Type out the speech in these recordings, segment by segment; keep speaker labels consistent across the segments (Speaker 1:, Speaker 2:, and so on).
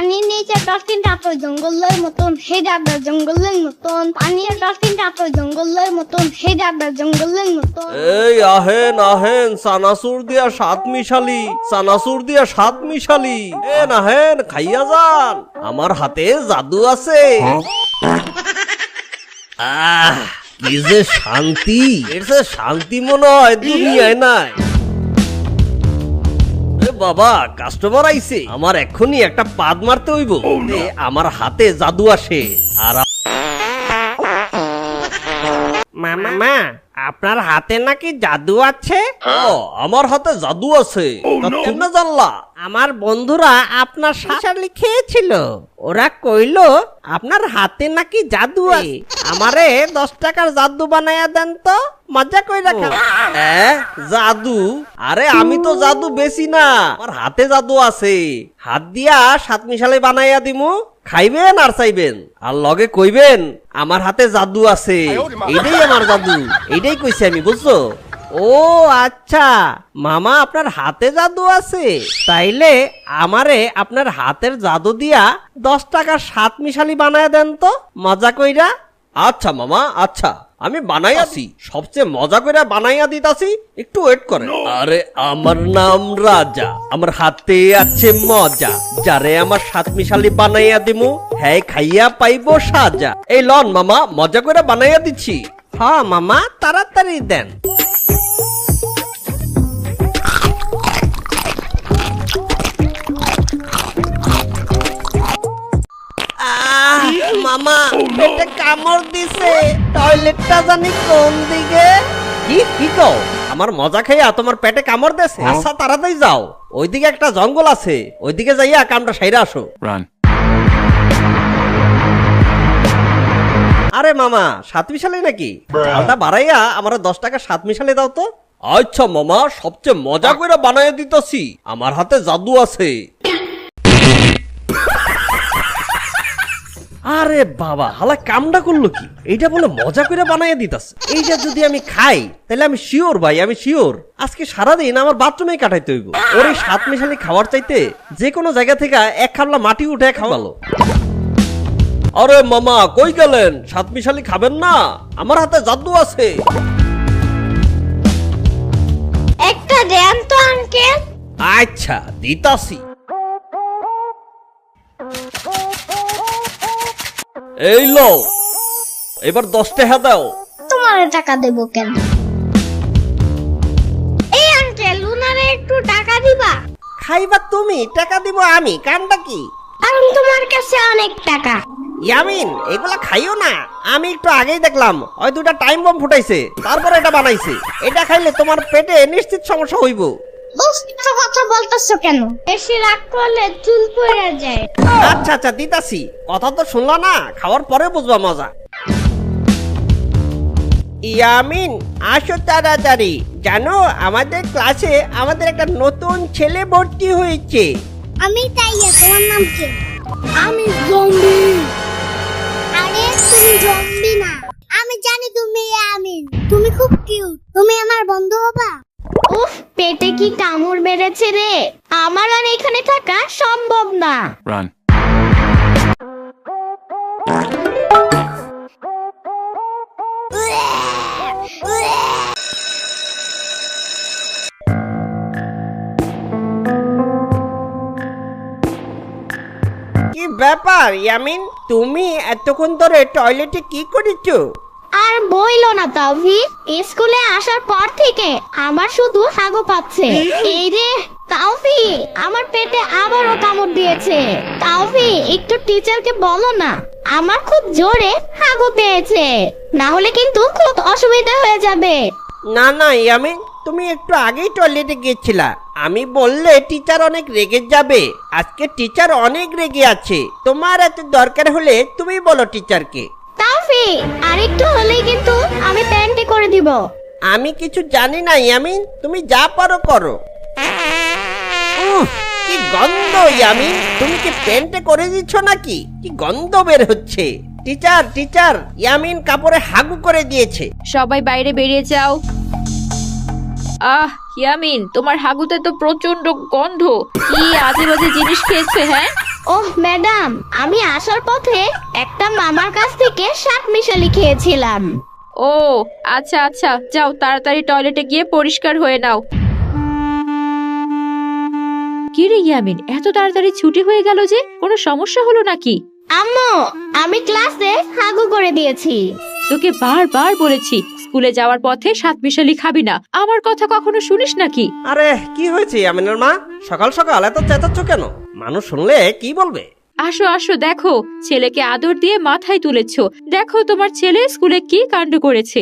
Speaker 1: পানির নিচে ডলফিনটা তো জঙ্গলের মতন, হে দাদা জঙ্গলের মতন। পানির ডলফিনটা তো জঙ্গলের মতন, হে দাদা জঙ্গলের মতন।
Speaker 2: এই আহেন আহেন, চানাচুর দিয়া সাত মিশালি, চানাচুর দিয়া সাত মিশালি। আহেন খাইয়া যান, আমার হাতে জাদু আছে। আহ কি যে শান্তি, এর যে শান্তি মনে হয় দুনিয়ায় নাই। বাবা কাস্টমার আইছে, আমার এক্ষুনি একটা পাদ মারতে হইব, আমার হাতে জাদু আসে। আর
Speaker 3: মামা আপনার হাতে নাকি জাদু আছে?
Speaker 2: আমার হাতে জাদু আছে, কেমনে জানলা?
Speaker 3: আমার বন্ধুরা আপনার শাসালি খেয়েছিল, ওরা কইলো আপনার হাতে নাকি জাদু আছে। আমারে 10 টাকার জাদু বানায়া দেন তো, মজা কইরা খাও।
Speaker 2: জাদু? আরে আমি তো জাদু বেশি না, আমার হাতে জাদু আছে। হাত দিয়া সাত মিশালে বানাইয়া দিমু, খাইবেন আর চাইবেন, আর লগে কইবেন আমার হাতে জাদু আছে। এইটাই আমার জাদু, এইটাই কইছি আমি, বুঝছো?
Speaker 3: ও আচ্ছা, মামা আপনার হাতে জাদু আছে, তাইলে আমারে আপনার হাতের জাদু দিয়া 10 টাকার সাত মিশালি বানায়া দেন তো, মজা কইরা।
Speaker 2: আচ্ছা মামা, আচ্ছা আমি বানাইয়াছি, সবচেয়ে মজা করে বানাইয়া দিতাছি, একটু ওয়েট করেন। আরে আমার নাম রাজা, আমার হাতে আছে মজা, যারে আমার সাত মিশালি বানাইয়া দিমু, হ্যাঁ খাইয়া পাইবো সাজা। এই লন মামা, মজা করে বানাইয়া দিচ্ছি।
Speaker 3: হ্যাঁ মামা, তাড়াতাড়ি দেন। মামা পেটে কামড় দিছে, টয়লেটটা জানি কোন দিকে।
Speaker 2: কি কও? আমার মজা খাইয়া তোমার পেটে কামড় দেছে? আচ্ছা তাড়াতাড়ি যাও, ওইদিকে একটা জঙ্গল আছে, ওইদিকে যাইয়া কামটা সাইরা আসো। আরে মামা, সাত মিশালি নাকি? চালটা বাড়াইয়া আমার 10 টাকা সাত মিশালি দাও তো। আচ্ছা মামা, সবচেয়ে মজা করে বানাইয়া দিতেছি, আমার হাতে জাদু আছে। আরে বাবা, হালা কামটা করলো কি? এইটা বলে মজা করে বানাইয়া দিতাছে। এইটা যদি আমি খাই তাহলে আমি শিওর ভাই, আমি শিওর আজকে সারাদিন আমার বাথরুমে কাটাইতে হইব। ওর এই সাত মিশালি খাওয়ার চাইতে যে কোনো জায়গা থেকে এক খাবলা মাটি উঠে খাওয়ালো। আরে মামা কই গেলেন? সাত মিশালি খাবেন না? আমার হাতে জাদু আছে।
Speaker 1: একটা দেন তো আঙ্কেল।
Speaker 2: আচ্ছা দিতাছি। এই লো, এবার 10 টাকা দাও।
Speaker 1: তোমার টাকা দেব কেন? এই আঙ্কেল, উনারে একটু টাকা দিবা?
Speaker 3: খাইবা তুমি, টাকা দিব আমি, কামটা কি?
Speaker 1: কারণ তোমার কাছে অনেক টাকা।
Speaker 3: ইয়ামিন এগুলা খাইও না, আমি একটু আগেই দেখলাম ওই দুটা টাইম বম ফুটাইছে, তারপরে এটা বানাইছে। এটা খাইলে তোমার পেটে নিশ্চিত সমস্যা হইব।
Speaker 1: বুঝতে কথা বলতেছো কেন? বেশি রাগ করলে চুল পড়ে যায়।
Speaker 3: আচ্ছা আচ্ছা দিতাছি, কথা তো শুনলা না, খাওয়ার পরে বুঝবা মজা। ইয়ামিন আসো তাড়াতাড়ি, জানো আমাদের ক্লাসে আমাদের একটা নতুন ছেলে ভর্তি হয়েছে।
Speaker 1: আমি তাইয়া, তোমার নাম কি? আমি জম্বি। আরে তুমি জম্বি না, আমি জানি তুমি আমিন। তুমি খুব কিউট, তুমি আমার বন্ধু হবা? উফ, পেটে কি কামড় বেড়েছে রে, আমার আর এখানে থাকা সম্ভব না।
Speaker 4: Run.
Speaker 3: কি ব্যাপার ইয়ামিন, তুমি এতক্ষণ ধরে টয়লেটে কি করেছো?
Speaker 1: আর বইলো না তাওফিক, স্কুলে আসার পর থেকে আমার শুধু হাগু পাচ্ছে। এই রে তাওফিক, আমার পেটে আবারও কামড় দিয়েছে। তাওফিক একটু টিচারকে বলো না, আমার খুব জোরে হাগু পেয়েছে, না হলে কিন্তু খুব অসুবিধা হয়ে যাবে।
Speaker 3: না না ইয়ামিন, তুমি একটু আগেই টয়লেটে গিয়েছিলা, আমি বললে টিচার অনেক রেগে যাবে। আজকে টিচার অনেক রেগে আছে, তোমার এত দরকার হলে তুমি বলো টিচারকে।
Speaker 1: তাওফিক আরেকটু হলেই কিন্তু আমি প্যান্টে করে দিব।
Speaker 3: আমি কিছু জানি না ইয়ামিন, তুমি যা পারো করো। কি গন্ধ ইয়ামিন, তুমি কি প্যান্টে করে দিচ্ছ নাকি? কি গন্ধ বের হচ্ছে। টিচার টিচার, ইয়ামিন কাপড়ে হাগু করে দিয়েছে।
Speaker 5: সবাই বাইরে বেরিয়ে যাও। ইয়ামিন, তোমার হাগুতে তো প্রচন্ড গন্ধ, কি আজে বাজে জিনিস খেয়েছে? হ্যাঁ
Speaker 1: ওহ ম্যাডাম, আমি আসার পথে একটা মামার কাছ থেকে শাক মিশালি খেয়েছিলাম।
Speaker 5: ও আচ্ছা আচ্ছা, যাও তাড়াতাড়ি টয়লেটে গিয়ে পরিষ্কার হয়ে নাও। কি রে ইয়ামিন, এত তাড়াতাড়ি ছুটি হয়ে গেল যে? কোনো সমস্যা হলো নাকি?
Speaker 1: আম্মু, আমি ক্লাসে হাগু করে দিয়েছি।
Speaker 5: তোকে বারবার বলেছি স্কুলে যাওয়ার পথে সাত মিশালি খাবি না, আমার কথা কখনো শুনিস নাকি?
Speaker 2: আরে কি হয়েছে আমিনার মা? সকাল সকাল এত চেঁচাচ্ছ কেন? মানুষ শুনলে কি বলবে?
Speaker 5: আসো আসো, দেখো ছেলেকে আদর দিয়ে মাথায় তুলেছো। দেখো তোমার ছেলে স্কুলে কি কাণ্ড করেছে।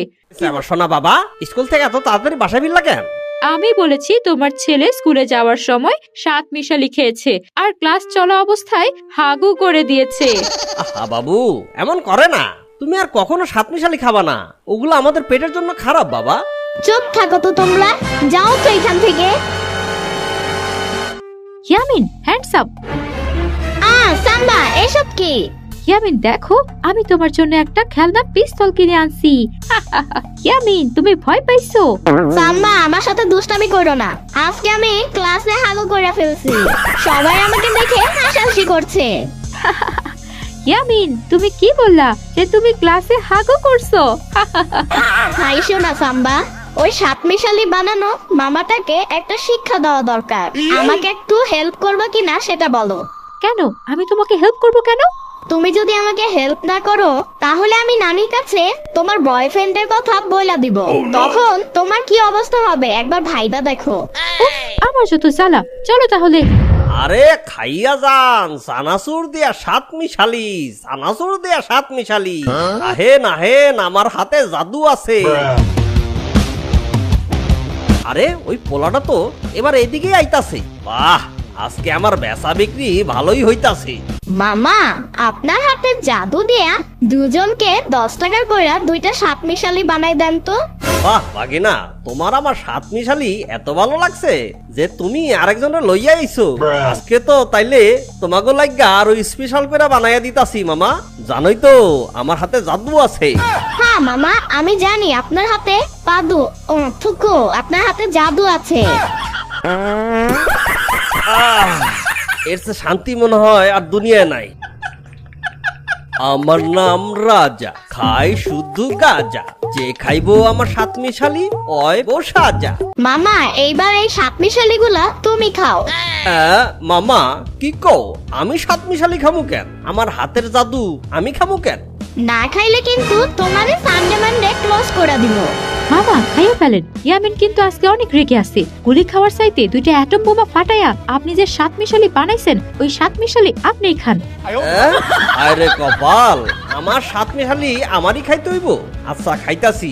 Speaker 2: আমার সোনা বাবা স্কুল থেকে এত তাড়াতাড়ি বাসায় ফিরলা কেন?
Speaker 5: আমি বলেছি তোমার ছেলে স্কুলে যাওয়ার সময় সাত মিশালি খেয়েছে আর ক্লাস চলা অবস্থায় হাগু করে দিয়েছে।
Speaker 2: আহা বাবু, এমন করে না। তুমি আর কখনো সাতমিশালি খাবা না, ওগুলো আমাদের পেটের জন্য খারাপ বাবা।
Speaker 1: চুপ থাকো তো তোমরা, যাও তো এখান থেকে।
Speaker 5: Yamin, hands up.
Speaker 1: সাম্বা, এসব কি?
Speaker 5: ইয়ামিন দেখো, আমি তোমার জন্য একটা খেলনা পিস্তল কিনে আনছি। ইয়ামিন, তুমি ভয় পাইছো?
Speaker 1: সাম্বা, আমার সাথে দুষ্টামি করো না। আজকে আমি ক্লাসে হাগু করে ফেলছি, সবাই আমাকে দেখে হাসাহাসি করছে।
Speaker 5: ইয়ামিন, তুমি কি বললা যে তুমি ক্লাসে হাগু করছো?
Speaker 1: হাইসো না সাম্বা, ওই সাত মিশালি বানানো মামাটাকে একটা শিক্ষা দেওয়া দরকার। আমাকে একটু হেল্প করবে কিনা সেটা বলো।
Speaker 5: কেন? আমি তোমাকে হেল্প করব কেন?
Speaker 1: তুমি যদি আমাকে হেল্প না করো তাহলে আমি নানির কাছে তোমার বয়ফ্রেন্ডের কথা বলে দিব। তখন তোমার কি অবস্থা হবে একবার ভাইবা দেখো।
Speaker 5: উফ, আমার যত জ্বালা। চলো তাহলে।
Speaker 2: আরে খাইয়া যান, চানাচুর দিয়া সাতমিশালি, চানাচুর দিয়া সাতমিশালি। আহেন আহেন, আমার হাতে জাদু আছে। আরে ওই পোলাটা তো এবার এদিকে আইতাছে। বাহ, আজকে আমার বেচা বিক্রি ভালোই হইতাছে।
Speaker 1: মামা, আপনার হাতে জাদু দিয়া দুজনকে 10 টাকার কইরা দুইটা সাত মিশালি বানাই দেন তো।
Speaker 2: বাহ বাগিনা, তোমার আমার সাতমিশালি এত ভালো লাগছে যে তুমি আরেকজনের লইয়া আইছো। আজকে তো তাইলে তোমাকে লাগা আরো স্পেশাল করে বানাইয়া দিতাছি মামা। জানোই তো আমার হাতে জাদু আছে।
Speaker 1: হ্যাঁ মামা, আমি জানি আপনার হাতে থুকু, আপনার হাতে জাদু আছে।
Speaker 2: এর চেয়ে শান্তি মনে হয় আর দুনিয়ায় নাই। আমার নাম রাজা, খাই শুধু গাজা, যে খাইবো আমার সাতমিশালি অয় বো সাজা।
Speaker 1: মামা, এইবার এই সাত মিশালি গুলা তুমি খাও।
Speaker 2: মামা কি কও? আমি সাতমিশালি খামু কেন? আমার হাতের জাদু আমি খামু কেন?
Speaker 1: না খাইলে কিন্তু তোমারে সানডে মানডে ক্লোজ করে দিব।
Speaker 5: মামা, খাইয়া ফেলেন। ইয়ামিন কিন্তু আজকে অনেক রেগে আছে। গুলি খাওয়ার চাইতে দুইটা অ্যাটম বোমা ফাটাইয়া আপনি যে সাত মিশালি বানাইছেন, ওই সাত মিশালি আপনিই খান।
Speaker 2: আরে কপাল, আমার সাতমিশালি আমারই খাইতে হইব। আচ্ছা খাইতাছি।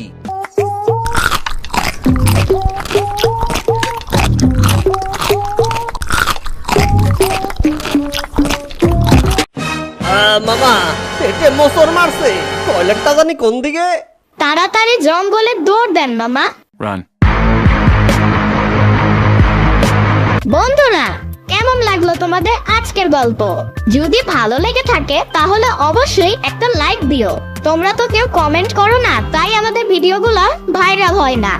Speaker 2: মামা পেটে মোচড় মারছে, টয়লেটটা জানি কোন দিকে।
Speaker 1: তাড়াতাড়ি জঙ্গলে দৌড় দেন মামা।
Speaker 4: Run.
Speaker 1: বন্ধুরা, কেমন লাগলো তোমাদের আজকের গল্প? যদি ভালো লেগে থাকে তাহলে অবশ্যই একটা লাইক দিও। তোমরা তো কেউ কমেন্ট করো না, তাই আমাদের ভিডিওগুলো ভাইরাল হয় না।